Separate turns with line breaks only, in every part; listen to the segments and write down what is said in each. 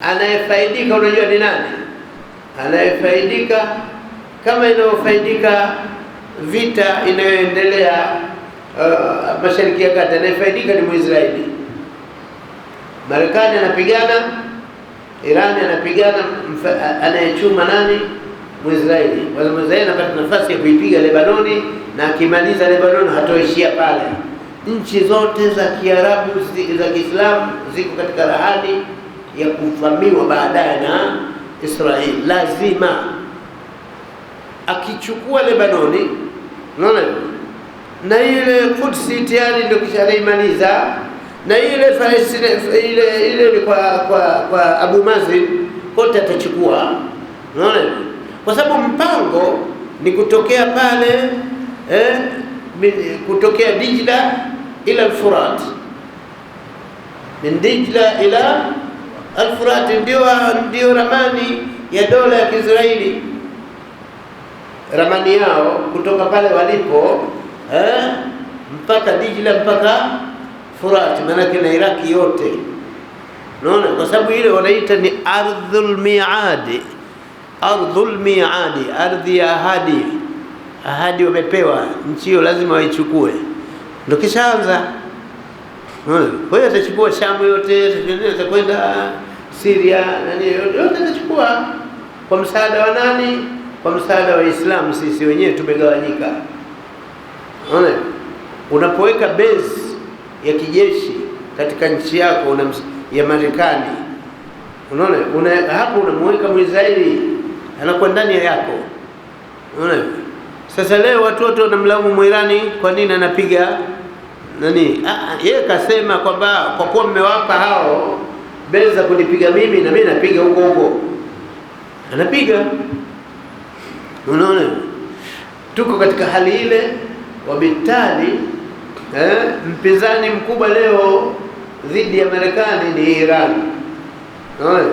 Anayefaidika unajua ni nani? Anayefaidika kama inayofaidika vita inayoendelea Mashariki ya Kati, anayefaidika ni Muisraeli. Marekani anapigana, Irani anapigana, anayechuma nani? Muisraeli. Wala Muisraeli anapata nafasi ya kuipiga Lebanoni, na akimaliza Lebanoni hatoishia pale. Nchi zote za Kiarabu za Kiislamu ziko katika rahani ya kuvamiwa baadaye na Israeli. Lazima akichukua Lebanoni, unaona, na ile Quds tayari ndio kishaimaliza, na ile Palestina ile ni kwa Abu Mazin kote atachukua, unaona, kwa sababu mpango ni kutokea pale kutokea Dijla ila al-Furat, min Dijla ila al-Furat, ndio ramani ya dola ya Kiisraeli, ramani yao kutoka pale walipo mpaka Dijla mpaka Furat, maana na Iraki yote, unaona, kwa sababu ile wanaita ni ardhul miadi, ardhul miadi, ardhi ya ahadi. Ahadi wamepewa nchi hiyo, lazima waichukue. Ndio kishaanza. Kwa hiyo atachukua Shamu yote, atakwenda Syria, nani yote atachukua kwa msaada wa nani? Kwa msaada wa Uislamu. Sisi wenyewe tumegawanyika. Unaona? Unapoweka base ya kijeshi katika nchi yako ya Marekani, unaona, hapo unamweka Mwisraeli anakuwa ndani yako. Unaona? Sasa leo watu wote wanamlaumu Mwirani kwa nini anapiga nani? Yeye kasema kwamba kwa kuwa mmewapa hao beza kunipiga mimi, na mimi napiga huko huko. Anapiga. Unaona? Tuko katika hali ile, wabitali mpinzani mkubwa leo dhidi ya Marekani ni Iran. Unaona?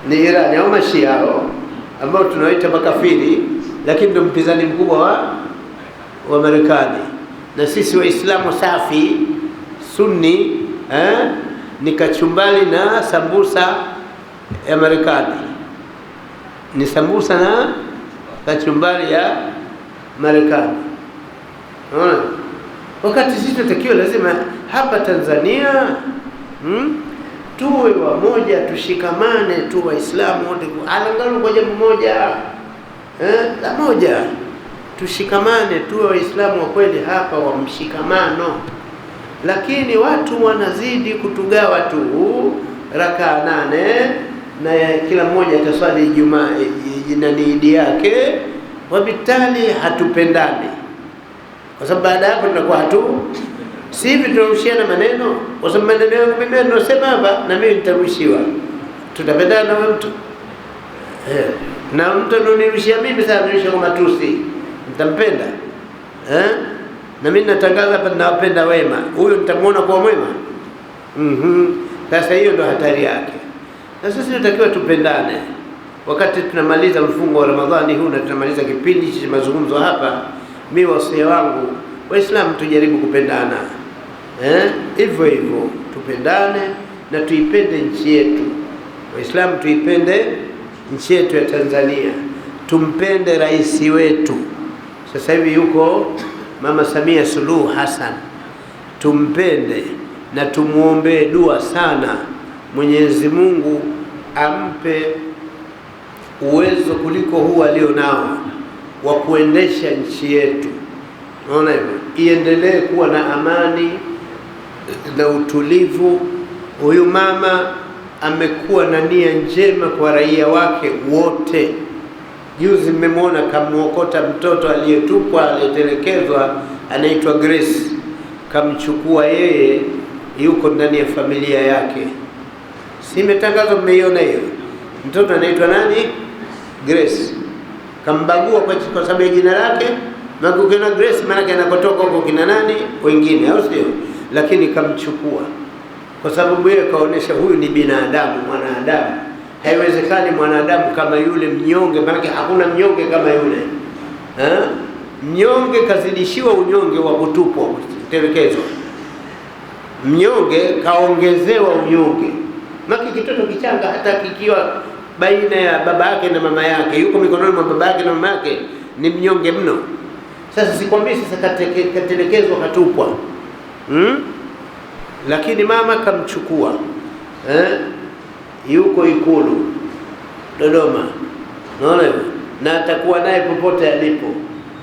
Ni Iran au Mashia hao ambao tunawaita makafiri, lakini ndio mpinzani mkubwa wa Marekani. Na sisi Waislamu safi Sunni ni kachumbali na sambusa ya Marekani, ni sambusa na kachumbali ya Marekani. Wakati sisi tunatakiwa lazima hapa Tanzania tuwe wamoja, tushikamane tu Waislamu wote, alangalo kwa jambo moja la moja, tushikamane tuwe Waislamu wa kweli hapa wa mshikamano. Lakini watu wanazidi kutugawa tu rakaa 8 na kila mmoja ataswali Ijumaa nani idi yake, wabitali hatupendani, kwa sababu baada hapo tunakuwa si hivi, tunarushiana maneno, kwa sababu maneno yangu mimi ninasema hapa na mimi nitarushiwa, tutapendana na mtu na mtu anonirushia mimi sasa nirushia kwa matusi, nitampenda na mimi natangaza hapa ninawapenda wema, huyo nitamuona kwa mwema. Sasa hiyo ndo hatari yake. Na sisi tunatakiwa tupendane. Wakati tunamaliza mfungo wa Ramadhani huu na tunamaliza kipindi cha mazungumzo hapa, mimi wasia wangu Waislamu tujaribu kupendana, hivyo hivyo tupendane na tuipende nchi yetu. Waislamu tuipende nchi yetu ya Tanzania, tumpende rais wetu. Sasa hivi yuko Mama Samia Suluhu Hassan, tumpende na tumuombe dua sana, Mwenyezi Mungu ampe uwezo kuliko huu alionao wa kuendesha nchi yetu. Unaona hivyo, iendelee kuwa na amani na utulivu. Huyu mama amekuwa na nia njema kwa raia wake wote. Juzi mmemwona kamuokota mtoto aliyetupwa, aliyetelekezwa, anaitwa Grace, kamchukua yeye, yuko ndani ya familia yake. Simetangazwa, mmeiona hiyo? Mtoto anaitwa nani? Grace. Kambagua kwa sababu ya jina lake, na kukena Grace maana anakotoka huko kina nani wengine, au sio? Lakini kamchukua kwa sababu yeye kaonesha huyu ni binadamu, mwanadamu. Haiwezekani mwanadamu kama yule mnyonge, maana hakuna mnyonge kama yule. Mnyonge kazidishiwa unyonge wa kutupwa, telekezwa. Mnyonge kaongezewa unyonge. Maki kitoto kichanga hata kikiwa baina ya baba yake na mama yake, yuko mikononi mwa baba yake na mama yake, ni mnyonge mno. Sasa sikwambii sasa katelekezwa katupwa, lakini mama kamchukua, yuko Ikulu Dodoma, unaona, na atakuwa naye popote alipo,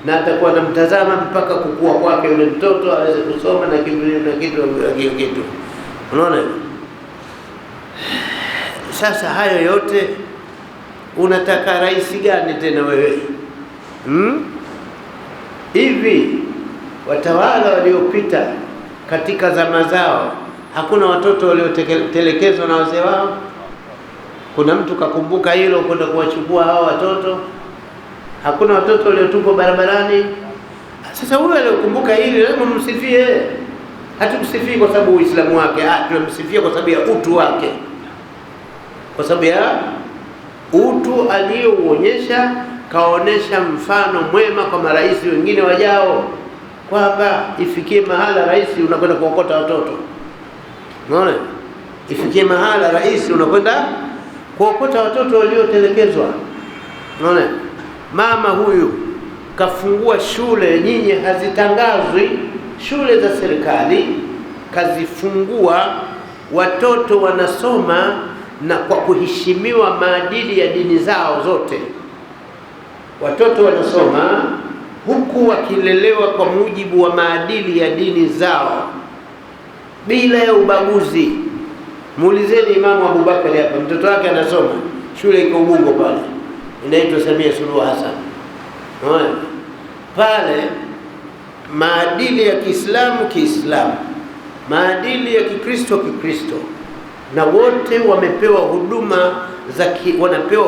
na atakuwa anamtazama mpaka kukua kwake yule mtoto aweze kusoma na kitu, unaona. Sasa hayo yote unataka rais gani tena wewe? Hivi watawala waliopita katika zama zao, hakuna watoto waliotelekezwa na wazee wao? Kuna mtu kakumbuka hilo kwenda kuwachukua hao watoto? Hakuna watoto waliotupwa barabarani? Sasa huyo aliyokumbuka hili lazima msifie. Hatumsifii kwa sababu Uislamu wake, tunamsifia kwa sababu ya utu wake, kwa sababu ya utu aliyouonyesha. Kaonesha mfano mwema kwa marais wengine wajao, kwamba ifikie mahala rais unakwenda kuokota watoto, unaona, ifikie mahala rais unakwenda kuokota watoto waliotelekezwa, unaona. Mama huyu kafungua shule, nyinyi hazitangazwi, shule za serikali kazifungua, watoto wanasoma na kwa kuheshimiwa maadili ya dini zao zote. Watoto wanasoma huku wakilelewa kwa mujibu wa maadili ya dini zao bila ya ubaguzi. Muulizeni Imamu Abubakari hapa, mtoto wake anasoma shule iko Ubungo pale, inaitwa Samia Suluhu Hassan. Unaona? Pale maadili ya Kiislamu, maadili ya Kikristo, na wote wamepewa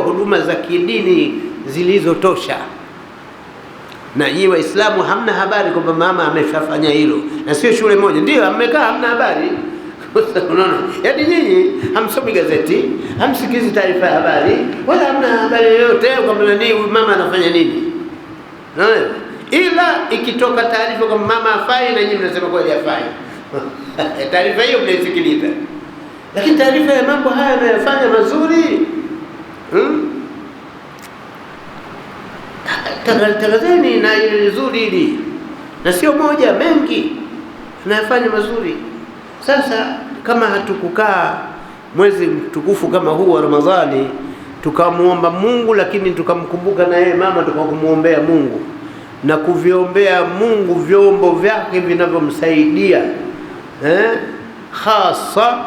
huduma za kidini zilizotosha. Na nyinyi Waislamu hamna habari kwamba mama ameshafanya hilo, na sio shule moja ndio amekaa, hamna habari. Unaona, yaani nyinyi hamsomi gazeti, hamsikizi taarifa ya habari, wala hamna habari yoyote kwamba nani mama anafanya nini. Unaona, ila ikitoka taarifa kwamba mama hafai, na nyinyi mnasema kweli hafai. Taarifa hiyo mnaisikiliza, lakini taarifa ya mambo haya yanayofanya mazuri, tangazeni na ile nzuri hili, na sio moja, mengi tunayafanya mazuri. Sasa kama hatukukaa mwezi mtukufu kama huu wa Ramadhani tukamuomba Mungu, lakini tukamkumbuka na yeye mama, tukakumuombea Mungu na kuviombea Mungu vyombo vyake vinavyomsaidia, hasa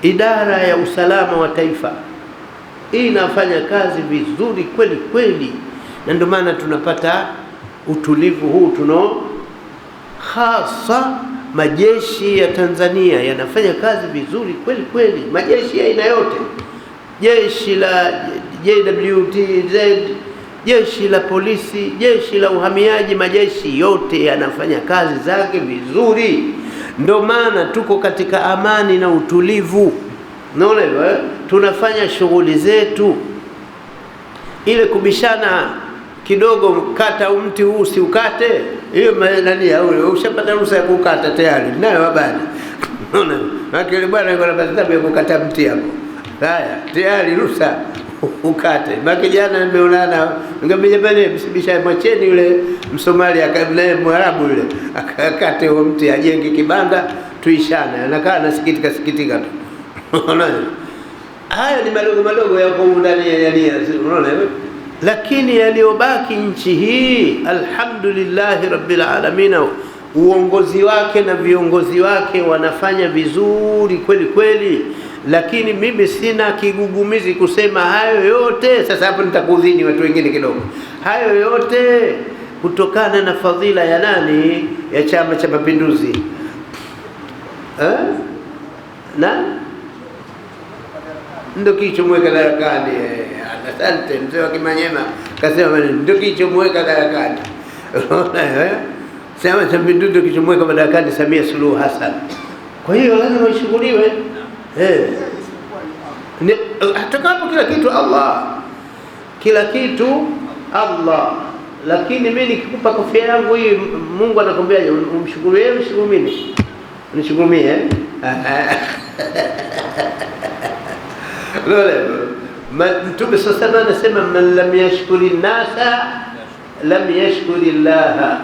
idara ya usalama wa taifa, hii inafanya kazi vizuri kweli kweli, na ndio maana tunapata utulivu huu hasa majeshi ya Tanzania yanafanya kazi vizuri kweli kweli, majeshi ya aina yote, jeshi la JWTZ, jeshi la polisi, jeshi la uhamiaji, majeshi yote yanafanya kazi zake vizuri. Ndio maana tuko katika amani na utulivu. Unaona hivyo, tunafanya shughuli zetu. Ile kubishana kidogo, kata mti huu usiukate, hiyo nani ya ule ushapata ruhusa ya kukata tayari, nayo habari. Unaona, makili bwana yuko na sababu ya kukata mti hapo, haya tayari ruhusa ukate. Maki jana nimeonana, ngambia pale msibisha, mwacheni yule Msomali akae Mwarabu yule akakate huo mti, ajenge kibanda tuishane, anakaa nasikitika tu. Unaona, haya ni madogo yako ndani ya nia, unaona. Lakini yaliyobaki nchi hii, alhamdulillah rabbil alamin, uongozi wake na viongozi wake wanafanya vizuri kweli kweli. Lakini mimi sina kigugumizi kusema hayo yote. Sasa hapo nitakudhini watu wengine kidogo. Hayo yote kutokana na fadhila ya nani? Ya Chama cha Mapinduzi. Na ndio kichomweka darakani. Asante mzee wa Kimanyema kasema ndio kichomweka darakani. Chama cha Mapinduzi kichomweka madarakani Samia Suluhu Hassan. Kwa hiyo lazima ishughuliwe. Atakapo kila kitu Allah, kila kitu Allah. Lakini mimi nikikupa kofia yangu hii, Mungu anakuambia umshukuru yeye, mshukuru mimi, nishukuru mimi Mtume sasa anasema man lam yashkuri nasa lam yashkuri llaha,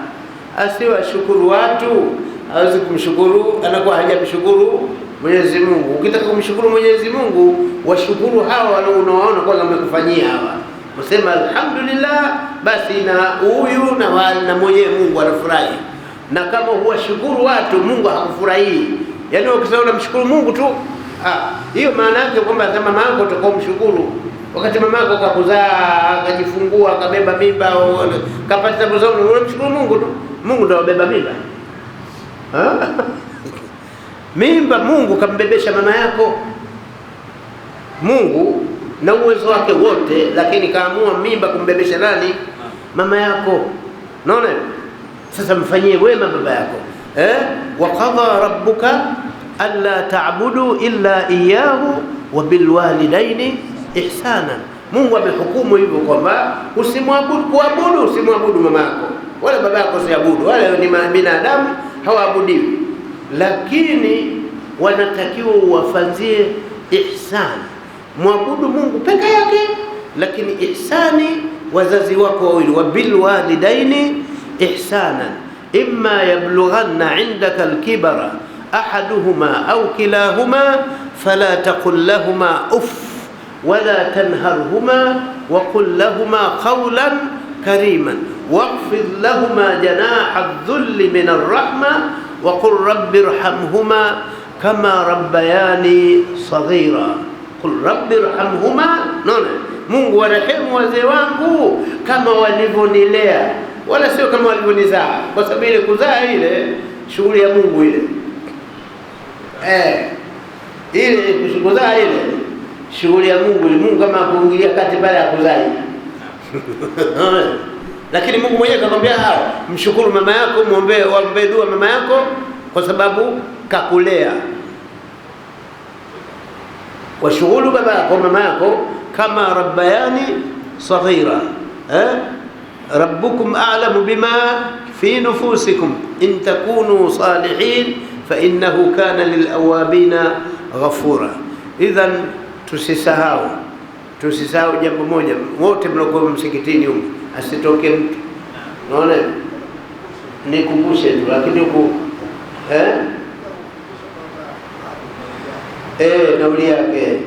asiwashukuru watu hawezi kumshukuru, anakuwa hajamshukuru Mwenyezi Mungu. Ukitaka kumshukuru Mwenyezi Mungu, washukuru hawa unaoona kwa wamekufanyia hawa, usema alhamdulillah, basi na huyu na mwenye Mungu anafurahi. Na kama huwashukuru watu, Mungu hakufurahii. Yaani ukisema unamshukuru Mungu tu, hiyo maana yake kwamba kama mama yako utakomshukuru, wakati mama yako kakuzaa, akajifungua, akabeba mimba, kapata mzao, unamshukuru Mungu tu. Mungu ndio abeba mimba. Mimba Mungu kambebesha mama yako. Mungu na uwezo wake wote, lakini kaamua mimba kumbebesha nani? Mama yako. Unaona? Sasa mfanyie wema baba yako. Wa qadha rabbuka alla ta'budu illa iyyahu wa bil walidaini ihsana. Mungu amehukumu hivyo kwamba usimwabudu mama yako wala baba yako, siabudu. Wale ni binadamu, hawaabudiwi, lakini wanatakiwa uwafanzie ihsani. Mwabudu Mungu peke yake, lakini ihsani wazazi wako wawili. Wa bil walidaini ihsana imma yablughanna indaka alkibara ahaduhuma au kilahuma fala taqul lahuma uff wala tanharhuma wa qul lahuma qawlan kariman واخفض لهما جناح الذل من الرحمة وقل رب ارحمهما كما ربياني صغيرا. قل رب ارحمهما. Naona Mungu warehemu wazee wangu kama walivyonilea, wala sio kama walivyonizaa, kwa sababu ile kuzaa ile shughuli ya Mungu ile. Ile kuzaa ile shughuli ya Mungu. Mungu kama kuingilia kati pale akuzai. Lakini Mungu mwenyewe akamwambia mshukuru mama yako, muombe dua mama yako kwa sababu kakulea. Washukuru baba yako mama yako kama rabbayani saghira. Rabbukum a'lamu bima fi nufusikum in takunu salihin fa innahu kana lil awabina ghafura. Idhan tusisahau jambo moja, wote mliokuwa msikitini huko, asitoke mtu. Unaona, nikumbushe tu, lakini huko nauli yake